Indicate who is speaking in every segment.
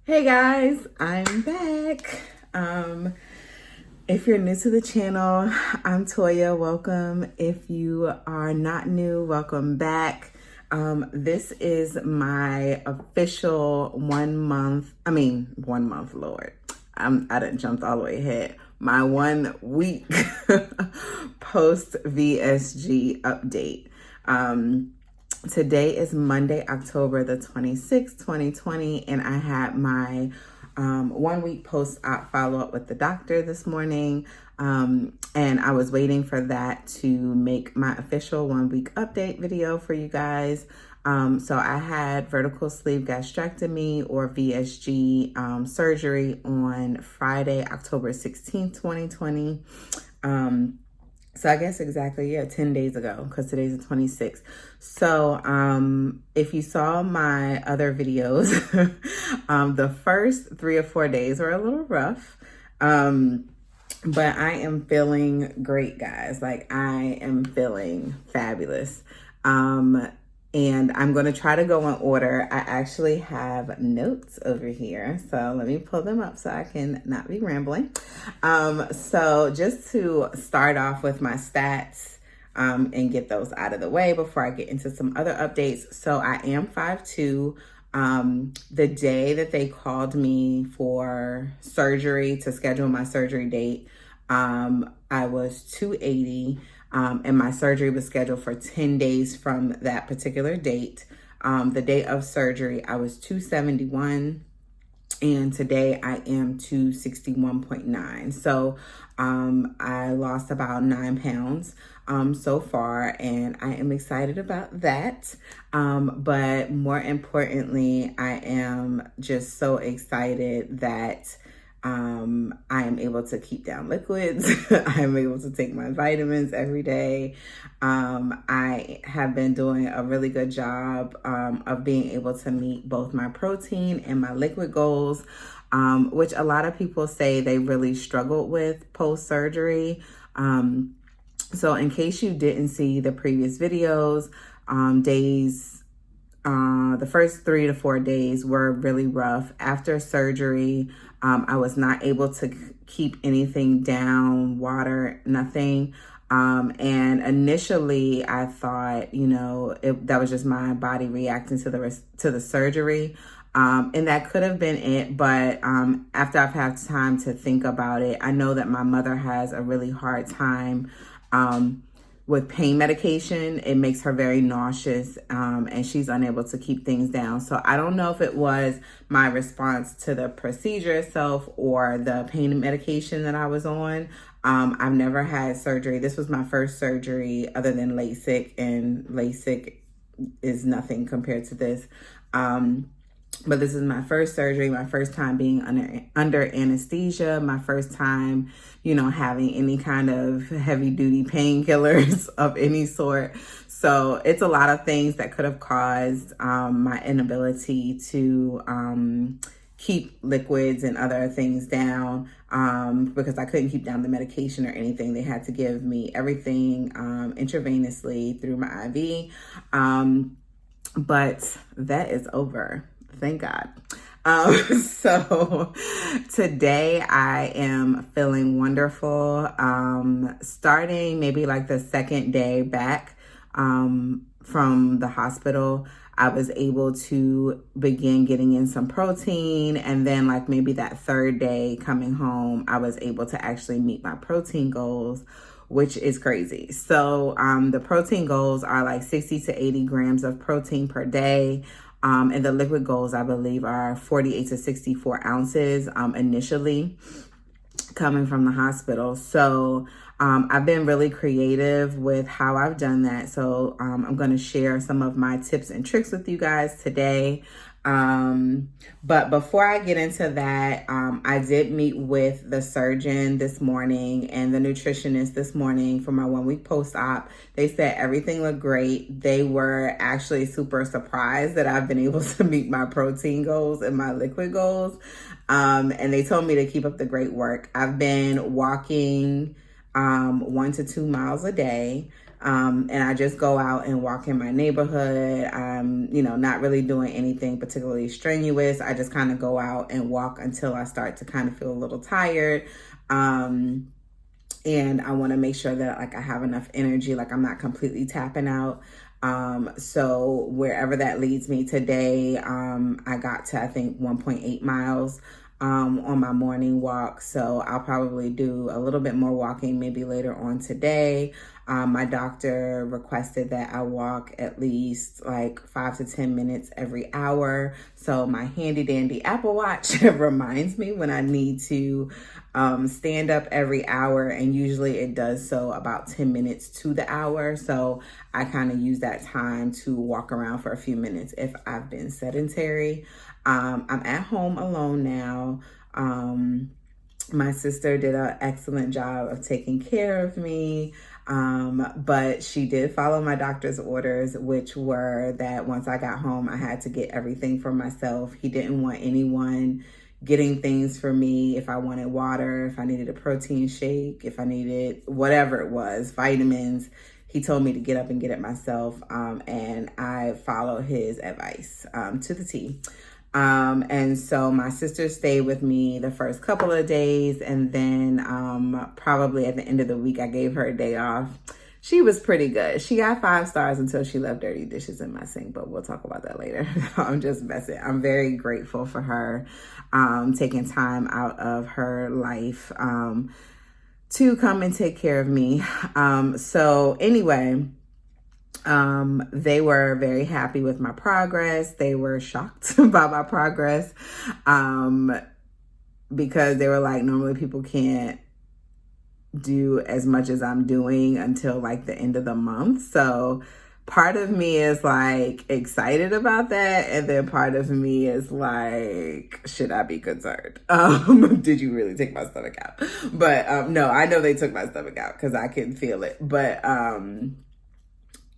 Speaker 1: Hey guys, I'm back. If you're new to the channel, I'm Toya. Welcome. If you are not new, welcome back. This is my official 1 month, Lord. I done jumped all the way ahead. My 1 week post VSG update. Today is Monday, October the 26th, 2020, and I had my 1 week post-op follow-up with the doctor this morning, and I was waiting for that to make my official 1 week update video for you guys. So I had vertical sleeve gastrectomy or VSG surgery on Friday, October 16th, 2020. So I guess exactly, 10 days ago, because today's the 26th. So if you saw my other videos, the first 3 or 4 days were a little rough. But I am feeling great, guys. Like, I am feeling fabulous. And I'm going to try to go in order. I actually have notes over here. So let me pull them up so I can not be rambling. So just to start off with my stats and get those out of the way before I get into some other updates. So I am 5'2". The day that they called me for surgery to schedule my surgery date, I was 280. And my surgery was scheduled for 10 days from that particular date. The day of surgery, I was 271, and today I am 261.9. So I lost about 9 pounds so far, and I am excited about that. But more importantly, I am just so excited that I am able to keep down liquids. I am able to take my vitamins every day. I have been doing a really good job of being able to meet both my protein and my liquid goals, which a lot of people say they really struggled with post-surgery. So in case you didn't see the previous videos, the first 3 to 4 days were really rough. After surgery, I was not able to keep anything down, water, nothing. And initially I thought, that was just my body reacting to the surgery. And that could have been it. But after I've had time to think about it, I know that my mother has a really hard time with pain medication. It makes her very nauseous, and she's unable to keep things down. So I don't know if it was my response to the procedure itself or the pain medication that I was on. I've never had surgery. This was my first surgery other than LASIK, and LASIK is nothing compared to this. But this is my first surgery, my first time being under anesthesia, my first time, having any kind of heavy duty painkillers of any sort. So it's a lot of things that could have caused my inability to keep liquids and other things down because I couldn't keep down the medication or anything. They had to give me everything intravenously through my IV. But that is over. Thank God. So today I am feeling wonderful. Starting maybe like the second day back from the hospital, I was able to begin getting in some protein. And then like maybe that third day coming home, I was able to actually meet my protein goals, which is crazy. So the protein goals are like 60 to 80 grams of protein per day. And the liquid goals, I believe, are 48 to 64 ounces initially coming from the hospital. So I've been really creative with how I've done that. So I'm going to share some of my tips and tricks with you guys today. But before I get into that, I did meet with the surgeon this morning and the nutritionist this morning for my 1 week post-op. They said everything looked great. They were actually super surprised that I've been able to meet my protein goals and my liquid goals. And they told me to keep up the great work. I've been walking 1 to 2 miles a day. And I just go out and walk in my neighborhood. I'm, not really doing anything particularly strenuous. I just kind of go out and walk until I start to kind of feel a little tired. And I want to make sure that I have enough energy, I'm not completely tapping out. So wherever that leads me today, I got to, I think, 1.8 miles on my morning walk. So I'll probably do a little bit more walking maybe later on today. My doctor requested that I walk at least 5 to 10 minutes every hour. So my handy dandy Apple Watch reminds me when I need to stand up every hour, and usually it does so about 10 minutes to the hour. So I kind of use that time to walk around for a few minutes if I've been sedentary. I'm at home alone now. My sister did an excellent job of taking care of me. But she did follow my doctor's orders, which were that once I got home, I had to get everything for myself. He didn't want anyone getting things for me. If I wanted water, if I needed a protein shake, if I needed whatever it was, vitamins, he told me to get up and get it myself. And I followed his advice to the T. And so my sister stayed with me the first couple of days, and then probably at the end of the week, I gave her a day off. She was pretty good. She got 5 stars until she left dirty dishes in my sink, but we'll talk about that later. I'm just messing. I'm very grateful for her taking time out of her life to come and take care of me. So anyway, they were very happy with my progress. They were shocked by my progress because they were like, normally people can't do as much as I'm doing until the end of the month. So part of me is excited about that, and then part of me is should I be concerned? Did you really take my stomach out? But no, I know they took my stomach out because I can feel it. But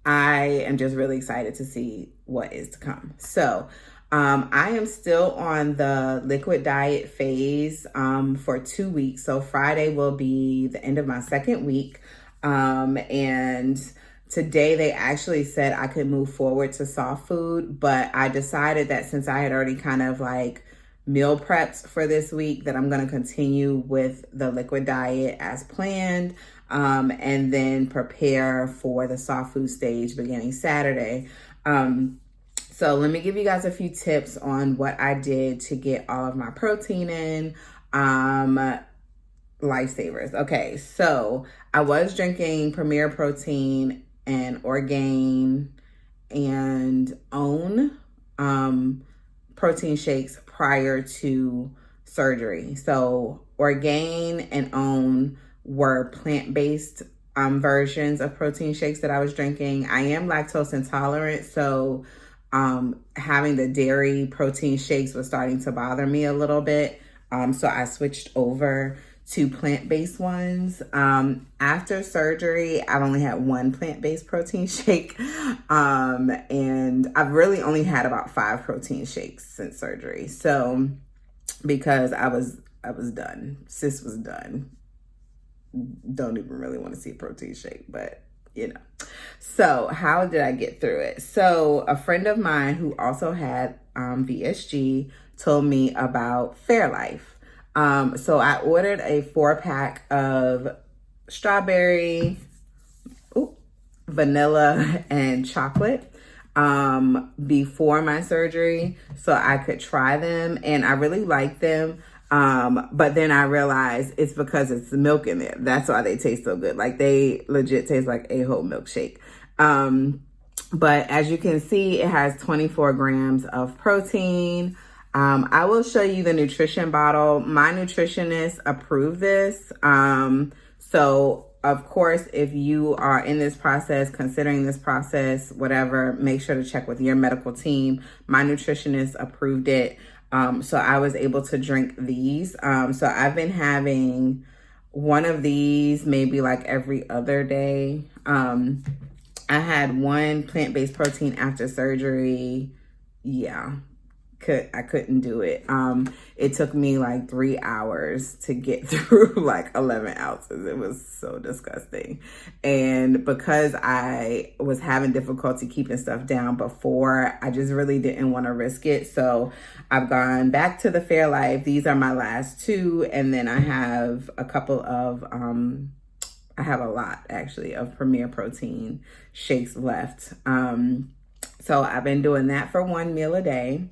Speaker 1: I am just really excited to see what is to come. So I am still on the liquid diet phase for 2 weeks. So Friday will be the end of my second week. And today they actually said I could move forward to soft food, but I decided that since I had already kind of meal prepped for this week, that I'm going to continue with the liquid diet as planned. And then prepare for the soft food stage beginning Saturday. So let me give you guys a few tips on what I did to get all of my protein in. Lifesavers. Okay, so I was drinking Premier Protein and Orgain and OWN protein shakes prior to surgery. So Orgain and OWN were plant-based versions of protein shakes that I was drinking. I am lactose intolerant, so having the dairy protein shakes was starting to bother me a little bit. So I switched over to plant-based ones. After surgery, I've only had one plant-based protein shake. And I've really only had about 5 protein shakes since surgery. So because I was done. Sis was done. Don't even really want to see a protein shake, but So how did I get through it? So a friend of mine who also had VSG told me about Fairlife. So I ordered a 4-pack of strawberry, vanilla, and chocolate before my surgery so I could try them, and I really liked them. But then I realized it's because it's the milk in there. That's why they taste so good. They legit taste like a whole milkshake. But as you can see, it has 24 grams of protein. I will show you the nutrition bottle. My nutritionist approved this. So of course, if you are in this process, considering this process, whatever, make sure to check with your medical team. My nutritionist approved it. So I was able to drink these. So I've been having one of these maybe every other day. I had one plant-based protein after surgery. Yeah, I couldn't do it. It took me like 3 hours to get through like 11 ounces. It was so disgusting. And because I was having difficulty keeping stuff down before, I just really didn't want to risk it. So I've gone back to the Fairlife. These are my last two. And then I have a couple of, I have a lot actually of Premier Protein shakes left. So I've been doing that for 1 meal a day.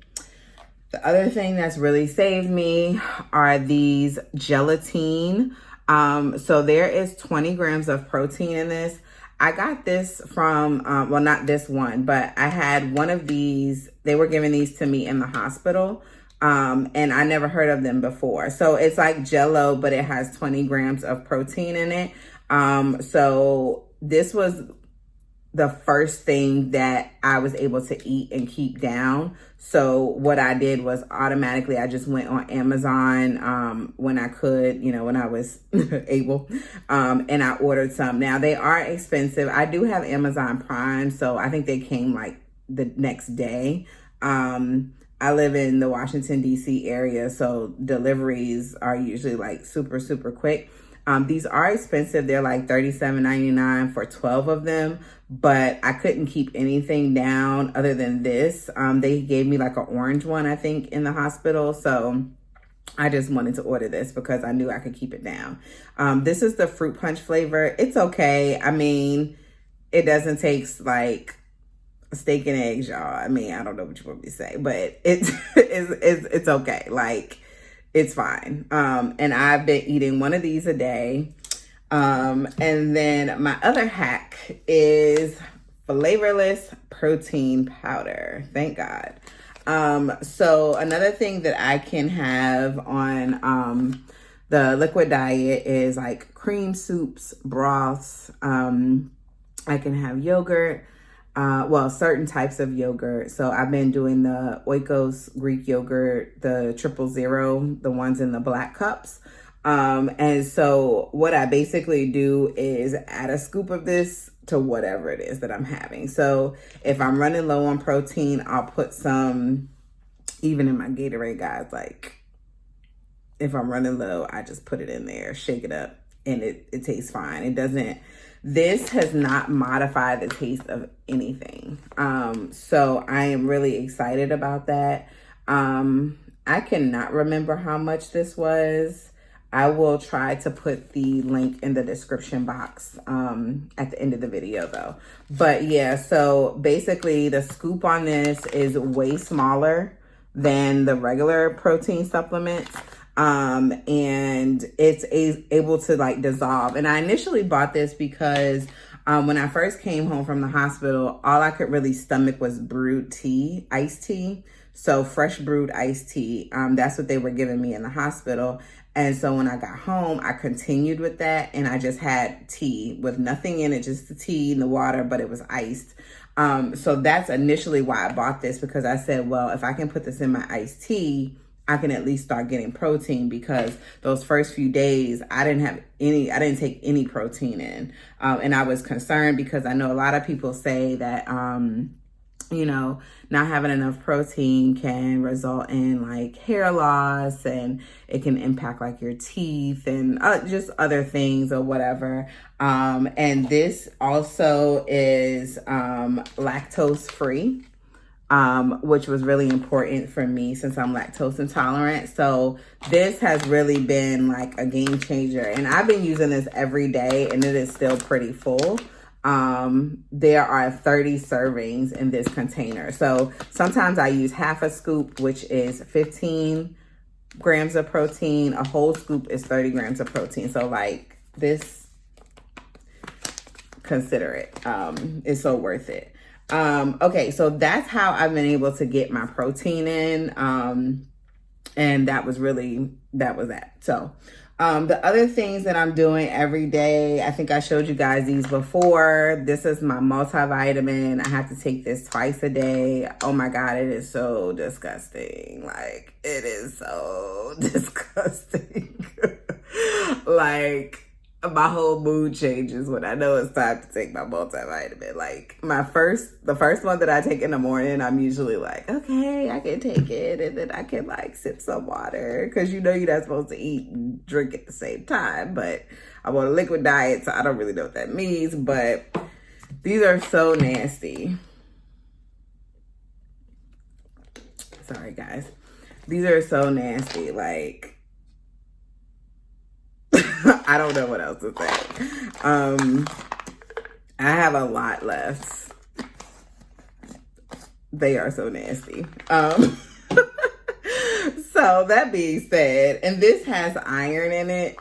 Speaker 1: The other thing that's really saved me are these gelatin. So there is 20 grams of protein in this. I got this from, well, not this one, but I had one of these. They were giving these to me in the hospital. And I never heard of them before. So it's like Jell-O, but it has 20 grams of protein in it. So this was the first thing that I was able to eat and keep down. So what I did was automatically, I just went on Amazon, when I could, you know, when I was able, and I ordered some. Now they are expensive. I do have Amazon Prime, so I think they came like the next day. I live in the Washington, D.C. area, so deliveries are usually like super, super quick. These are expensive. They're like $37.99 for 12 of them, but I couldn't keep anything down other than this. They gave me like an orange one, I think, in the hospital. So I just wanted to order this because I knew I could keep it down. This is the fruit punch flavor. It's okay. I mean, it doesn't taste like steak and eggs, y'all. I mean, I don't know what you want me to say, but it's okay. Like, it's fine. And I've been eating one of these a day. And then my other hack is flavorless protein powder. Thank God. So another thing that I can have on the liquid diet is like cream soups, broths. I can have yogurt. Well, certain types of yogurt. So I've been doing the Oikos Greek yogurt, the 000, the ones in the black cups. And so what I basically do is add a scoop of this to whatever it is that I'm having. So if I'm running low on protein, I'll put some, even in my Gatorade, guys, like if I'm running low, I just put it in there, shake it up, and it tastes fine. It doesn't, this has not modified the taste of anything. So I am really excited about that. I cannot remember how much this was. I will try to put the link in the description box at the end of the video though. But yeah, so basically the scoop on this is way smaller than the regular protein supplements. And it's able to like dissolve. And I initially bought this because when I first came home from the hospital, all I could really stomach was brewed tea, iced tea. So fresh brewed iced tea. That's what they were giving me in the hospital. And so when I got home, I continued with that, and I just had tea with nothing in it, just the tea and the water, but it was iced. So that's initially why I bought this, because I said, well, if I can put this in my iced tea, I can at least start getting protein, because those first few days I didn't take any protein in. And I was concerned because I know a lot of people say that, you know, not having enough protein can result in like hair loss, and it can impact like your teeth and just other things or whatever. And this also is lactose free. Which was really important for me since I'm lactose intolerant. So this has really been like a game changer, and I've been using this every day, and it is still pretty full. There are 30 servings in this container. So sometimes I use half a scoop, which is 15 grams of protein. A whole scoop is 30 grams of protein. So like this, consider it. It's so worth it. Okay, so that's how I've been able to get my protein in. And that was that. So, the other things that I'm doing every day, I think I showed you guys these before. This is my multivitamin. I have to take this twice a day. Oh my God, it is so disgusting. Like, it is so disgusting. Like, my whole mood changes when I know it's time to take my multivitamin. Like the first one that I take in the morning, I'm usually like, okay, I can take it, and then I can like sip some water, because you know you're not supposed to eat and drink at the same time. But I'm on a liquid diet, so I don't really know what that means. But these are so nasty. Sorry, guys. These are so nasty. Like, I don't know what else to say. I have a lot left. They are so nasty. So that being said, and this has iron in it,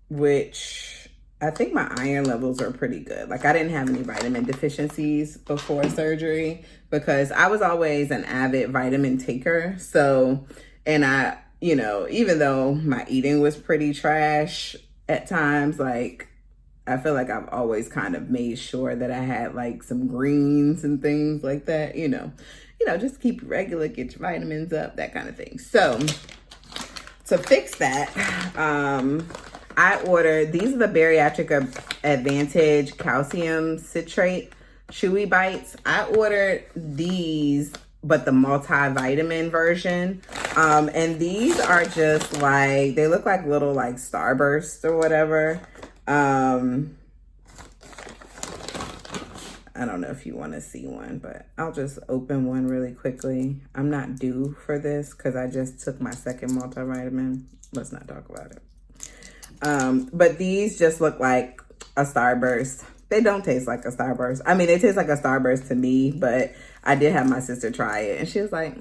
Speaker 1: which I think my iron levels are pretty good. Like, I didn't have any vitamin deficiencies before surgery, because I was always an avid vitamin taker. So, and I, you know, even though my eating was pretty trash at times, like, I feel like I've always kind of made sure that I had like some greens and things like that, you know, just keep regular, get your vitamins up, that kind of thing. So to fix that, I ordered, these are the Bariatric Advantage Calcium Citrate Chewy Bites. I ordered these, but the multivitamin version. And these are just like, they look like little like Starbursts or whatever. I don't know if you want to see one, but I'll just open one really quickly. I'm not due for this because I just took my second multivitamin. Let's not talk about it. But these just look like a Starburst. They don't taste like a Starburst. I mean, they taste like a Starburst to me, but I did have my sister try it, and she was like,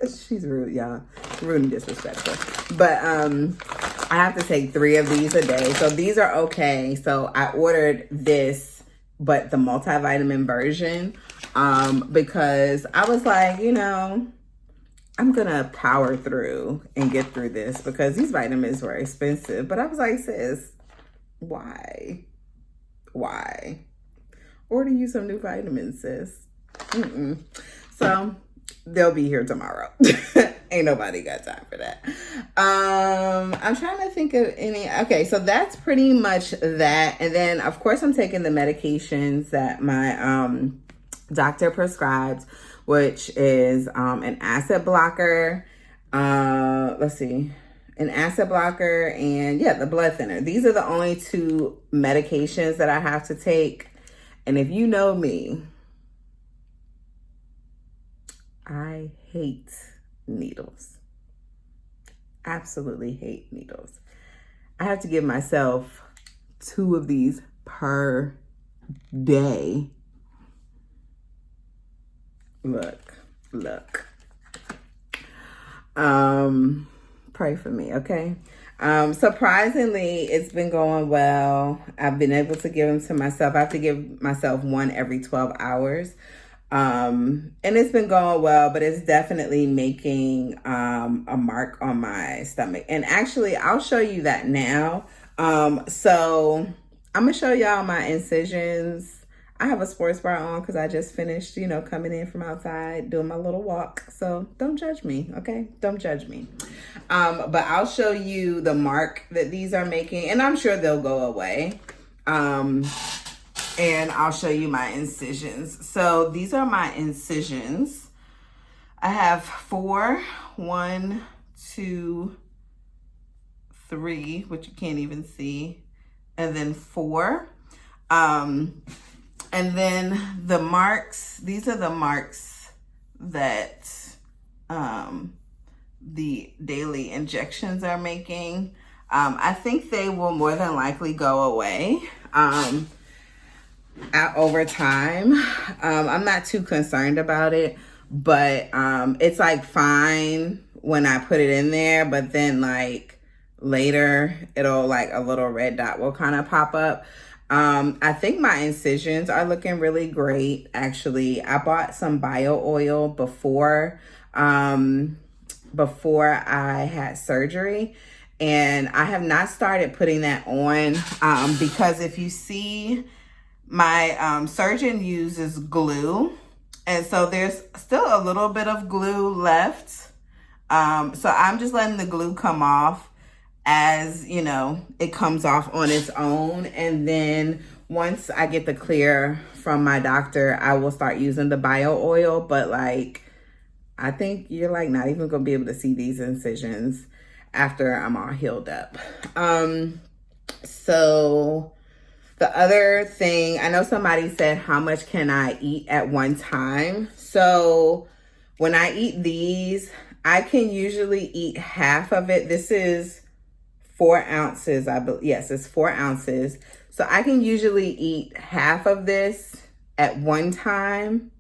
Speaker 1: She's rude, y'all. Rude and disrespectful. But I have to take 3 of these a day. So these are okay. So I ordered this, but the multivitamin version, because I was like, you know, I'm going to power through and get through this, because these vitamins were expensive. But I was like, sis, why? Order you some new vitamins, sis. So they'll be here tomorrow. Ain't nobody got time for that. I'm trying to think of any. Okay, so that's pretty much that. And then, of course, I'm taking the medications that my doctor prescribed, which is an acid blocker. Let's see. An acid blocker and, yeah, the blood thinner. These are the only 2 medications that I have to take. And if you know me, I hate needles. Absolutely hate needles. I have to give myself 2 of these per day. Look. Pray for me, okay? Surprisingly, it's been going well. I've been able to give them to myself. I have to give myself 1 every 12 hours. And it's been going well, but it's definitely making a mark on my stomach. And actually, I'll show you that now. So I'm gonna show y'all my incisions. I have a sports bra on because I just finished, you know, coming in from outside, doing my little walk. So don't judge me, okay? Don't judge me. But I'll show you the mark that these are making, and I'm sure they'll go away. And I'll show you my incisions. So these are my incisions. I have 4, 1, 2, 3, which you can't even see, and then 4. And then the marks, these are the marks that the daily injections are making. I think they will more than likely go away over time. I'm not too concerned about it, but it's like fine when I put it in there, but then like later it'll like a little red dot will kind of pop up. I think my incisions are looking really great. Actually, I bought some bio oil before I had surgery, and I have not started putting that on because if you see, my surgeon uses glue, and so there's still a little bit of glue left. So I'm just letting the glue come off as, you know, it comes off on its own. And then once I get the clear from my doctor, I will start using the bio oil. But like, I think you're like not even gonna be able to see these incisions after I'm all healed up. So the other thing, I know somebody said, how much can I eat at one time? So when I eat these, I can usually eat half of it. This is 4 ounces, I believe. Yes, it's 4 ounces. So I can usually eat half of this at one time.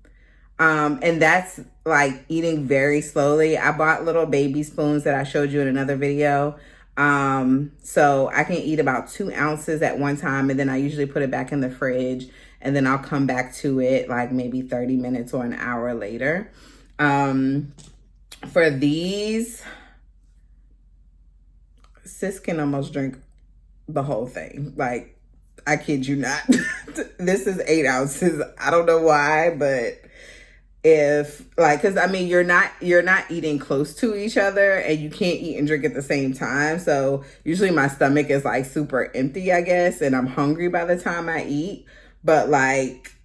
Speaker 1: And that's like eating very slowly. I bought little baby spoons that I showed you in another video. So I can eat about 2 ounces at one time, and then I usually put it back in the fridge, and then I'll come back to it like maybe 30 minutes or an hour later. For these, sis can almost drink the whole thing. Like, I kid you not. This is 8 ounces. I don't know why, but if like, cause I mean, you're not eating close to each other, and you can't eat and drink at the same time. So usually my stomach is like super empty, I guess, and I'm hungry by the time I eat. But like,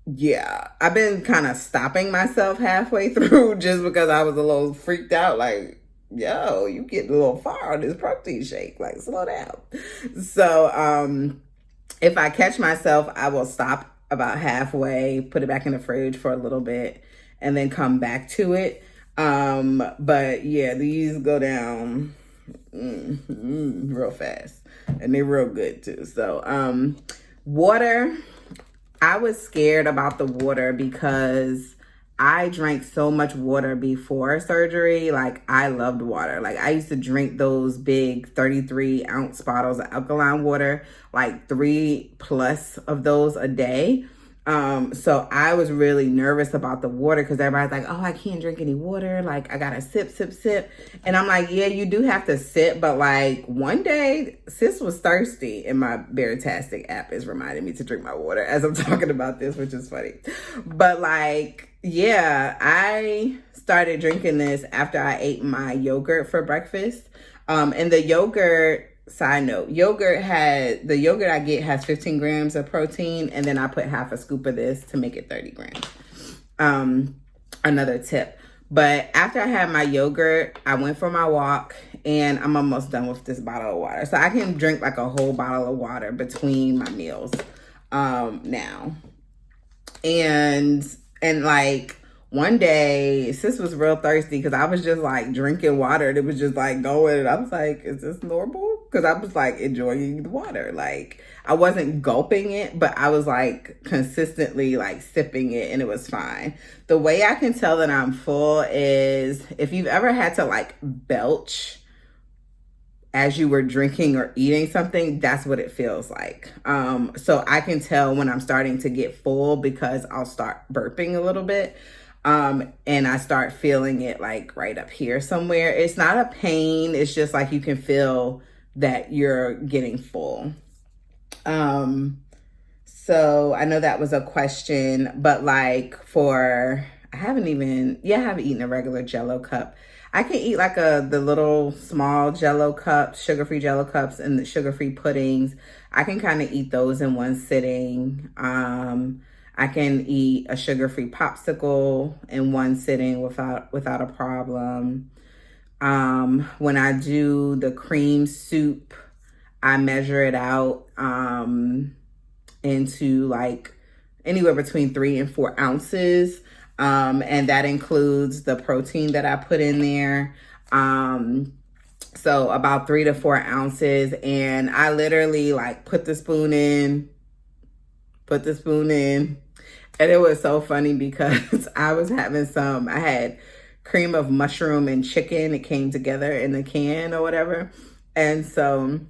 Speaker 1: yeah, I've been kind of stopping myself halfway through just because I was a little freaked out. Like, yo, you get a little far on this protein shake. Like, slow down. So, if I catch myself, I will stop about halfway, put it back in the fridge for a little bit, and then come back to it. But yeah, these go down real fast, and they're real good too. So, water, I was scared about the water because I drank so much water before surgery. Like, I loved water. Like, I used to drink those big 33-ounce bottles of alkaline water, like 3+ of those a day. So I was really nervous about the water because everybody's like, oh, I can't drink any water. Like, I gotta sip. And I'm like, yeah, you do have to sip. But like, one day, sis was thirsty, and my Veritastic app is reminding me to drink my water as I'm talking about this, which is funny. But like, yeah, I started drinking this after I ate my yogurt for breakfast. And the yogurt, side note, the yogurt I get has 15 grams of protein, and then I put half a scoop of this to make it 30 grams. Another tip. But after I had my yogurt, I went for my walk, and I'm almost done with this bottle of water. So I can drink like a whole bottle of water between my meals now. And like, one day, sis was real thirsty because I was just like drinking water, and it was just like going. And I was like, is this normal? Because I was like enjoying the water. Like, I wasn't gulping it, but I was like consistently like sipping it, and it was fine. The way I can tell that I'm full is if you've ever had to like belch as you were drinking or eating something, that's what it feels like. So I can tell when I'm starting to get full because I'll start burping a little bit. And I start feeling it like right up here somewhere. It's not a pain. It's just like you can feel that you're getting full. So I know that was a question, but like I haven't eaten a regular Jell-O cup. I can eat like the little small Jell-O cups, sugar-free Jell-O cups, and the sugar-free puddings. I can kind of eat those in one sitting. I can eat a sugar-free popsicle in one sitting without a problem. When I do the cream soup, I measure it out into like anywhere between 3 and 4 ounces. And that includes the protein that I put in there. So about 3 to 4 ounces. And I literally like put the spoon in. And it was so funny because I had cream of mushroom and chicken. It came together in the can or whatever. And so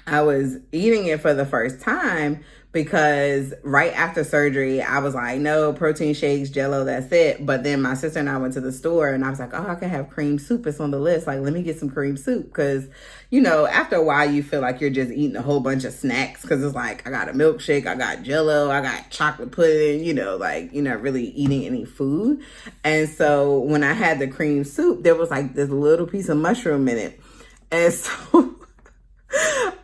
Speaker 1: I was eating it for the first time because right after surgery, I was like, no, protein shakes, Jello, that's it. But then my sister and I went to the store and I was like, oh, I can have cream soup. It's on the list. Like, let me get some cream soup. Because, you know, after a while, you feel like you're just eating a whole bunch of snacks because it's like, I got a milkshake, I got Jello, I got chocolate pudding, you know, like, you're not really eating any food. And so when I had the cream soup, there was like this little piece of mushroom in it. And so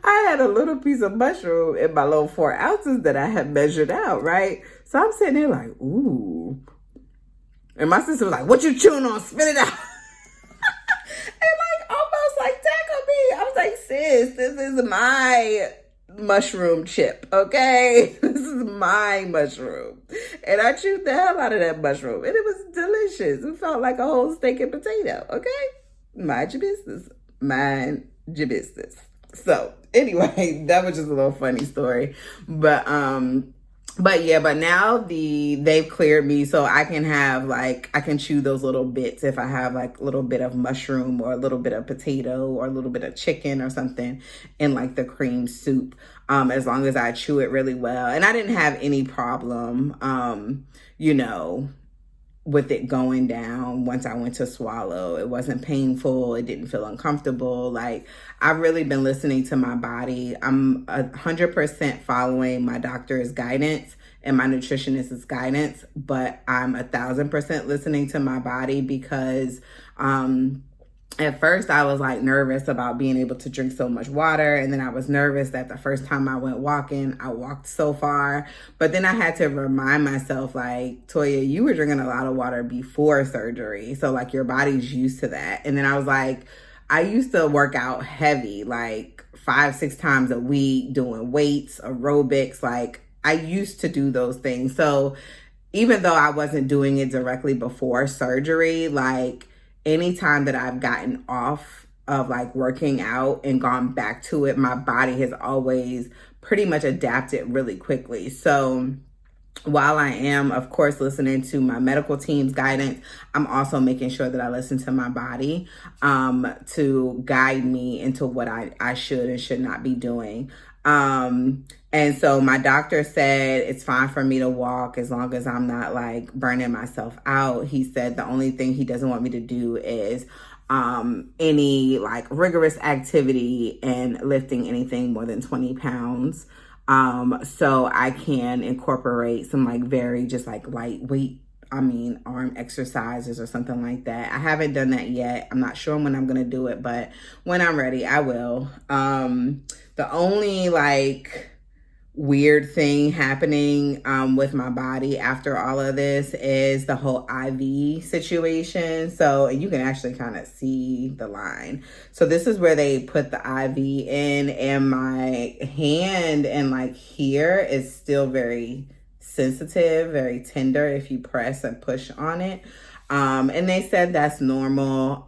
Speaker 1: I had a little piece of mushroom in my little 4 ounces that I had measured out, right? So I'm sitting there like, ooh. And my sister was like, what you chewing on? Spit it out. And like, almost like tackle me. I was like, sis, this is my mushroom chip, okay? This is my mushroom. And I chewed the hell out of that mushroom. And it was delicious. It felt like a whole steak and potato, okay? Mind your business. Mind your business. So anyway, that was just a little funny story. But now they've cleared me, so I can have like, I can chew those little bits if I have like a little bit of mushroom or a little bit of potato or a little bit of chicken or something in like the cream soup, as long as I chew it really well. And I didn't have any problem, you know, with it going down once I went to swallow. It wasn't painful. It didn't feel uncomfortable. Like, I've really been listening to my body. I'm 100% following my doctor's guidance and my nutritionist's guidance, but I'm 1,000% listening to my body because, at first I was like nervous about being able to drink so much water. And then I was nervous that the first time I went walking, I walked so far. But then I had to remind myself like, Toya, you were drinking a lot of water before surgery. So like your body's used to that. And then I was like, I used to work out heavy, like 5-6 times a week, doing weights, aerobics. Like I used to do those things. So even though I wasn't doing it directly before surgery, like anytime that I've gotten off of like working out and gone back to it, my body has always pretty much adapted really quickly. So while I am, of course, listening to my medical team's guidance, I'm also making sure that I listen to my body to guide me into what I should and should not be doing. And so my doctor said it's fine for me to walk as long as I'm not like burning myself out. He said the only thing he doesn't want me to do is any like rigorous activity and lifting anything more than 20 pounds. So I can incorporate some like very just like lightweight, arm exercises or something like that. I haven't done that yet. I'm not sure when I'm going to do it, but when I'm ready, I will. The only like weird thing happening with my body after all of this is the whole IV situation. So you can actually kind of see the line. So this is where they put the IV in, and my hand and like here is still very sensitive, very tender if you press and push on it. And they said that's normal.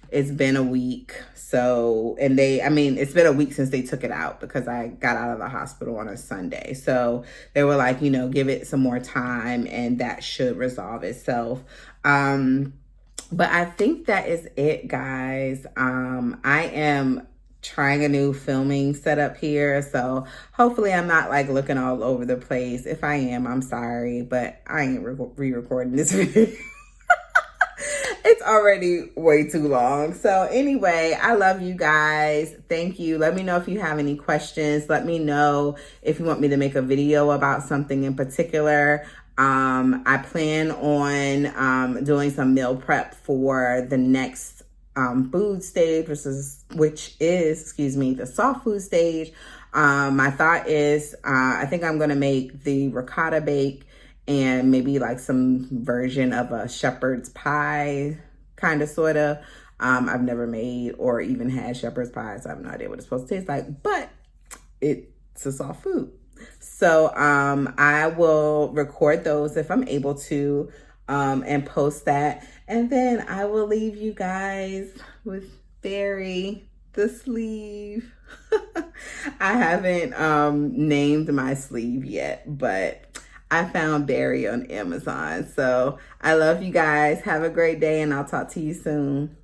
Speaker 1: It's been a week. So, and it's been a week since they took it out because I got out of the hospital on a Sunday. So they were like, you know, give it some more time and that should resolve itself. But I think that is it, guys. I am trying a new filming setup here, so hopefully I'm not like looking all over the place. If I am, I'm sorry, but I ain't re-recording this video. It's already way too long. So anyway, I love you guys. Thank you. Let me know if you have any questions. Let me know if you want me to make a video about something in particular. I plan on doing some meal prep for the next food stage, which is the soft food stage. My thought is I think I'm going to make the ricotta bake and maybe like some version of a shepherd's pie, kind of, sort of. I've never made or even had shepherd's pie, so I have no idea what it's supposed to taste like, but it's a soft food. So I will record those if I'm able to and post that. And then I will leave you guys with Barry, the sleeve. I haven't named my sleeve yet, but I found Barry on Amazon. So I love you guys. Have a great day, and I'll talk to you soon.